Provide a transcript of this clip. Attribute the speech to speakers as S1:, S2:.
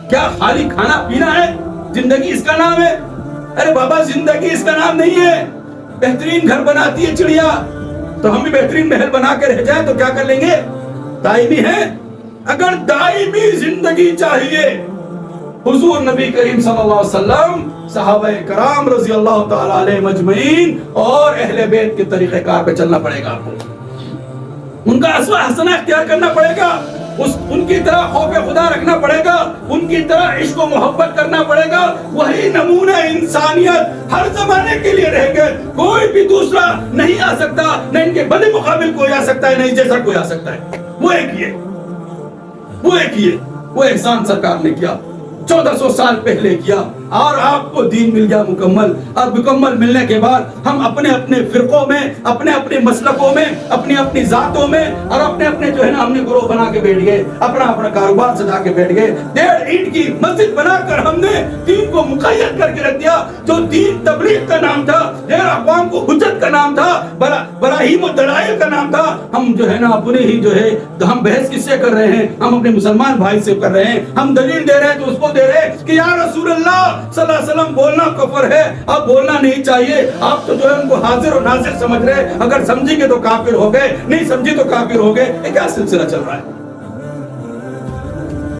S1: کیا خالی کھانا پینا ہے زندگی اس کا نام ہے؟ ارے بابا زندگی اس کا نام نہیں ہے. بہترین گھر بناتی ہے چڑیا، تو ہم بھی بہترین محل بنا کے رہ جائیں تو کیا کر لیں گے؟ دائمی ہے. اگر دائمی زندگی چاہیے، حضور نبی کریم صلی اللہ علیہ وسلم، صحابہ کرام رضی اللہ تعالیٰ علیہ مجمعین اور اہل بیت کے طریقہ کار پہ چلنا پڑے گا آپ کو. ان کا اسوہ حسنہ اختیار کرنا پڑے گا، ان کی طرح خوف خدا رکھنا پڑے گا، ان کی طرح عشق و محبت کرنا پڑے گا. وہی نمونہ انسانیت ہر زمانے کے لیے رہے گا. کوئی بھی دوسرا نہیں آ سکتا، نہ ان کے بڑے مقابل کوئی آ سکتا ہے، نہ جیسا کوئی آ سکتا ہے. وہ ایک ہی ہے. وہ احسان سرکار نے کیا 1400 سال پہلے کیا، اور آپ کو دین مل گیا مکمل. اور مکمل ملنے کے بعد ہم اپنے اپنے فرقوں میں، اپنے اپنے مسلکوں میں، اپنی اپنی ذاتوں میں، اور اپنے اپنے جو ہے نا ہم نے گروہ بنا کے بیٹھ گئے، اپنا اپنا کاروبار سجا کے بیٹھ گئے. 1.5 اینٹ کی مسجد بنا کر ہم نے دین کو مقید کر کے رکھ دیا. جو دین تبلیغ کا نام تھا، غیر اقوام کو حجت کا نام تھا، براہیم و دلائل کا نام تھا، ہم جو ہے نا اپنے ہی جو ہے ہم بحث کس سے کر رہے ہیں؟ ہم اپنے مسلمان بھائی سے کر رہے ہیں. ہم دلیل دے رہے ہیں تو اس کو دے رہے کہ یا رسول اللہ صلی اللہ علیہ وسلم بولنا کفر ہے، اب بولنا نہیں چاہیے. آپ تو جو ہے ان کو حاضر و ناظر سمجھ رہے، اگر سمجھیں گے تو کافر ہو گئے، نہیں سمجھی تو کافر ہو گئے. یہ کیا سلسلہ چل رہا ہے؟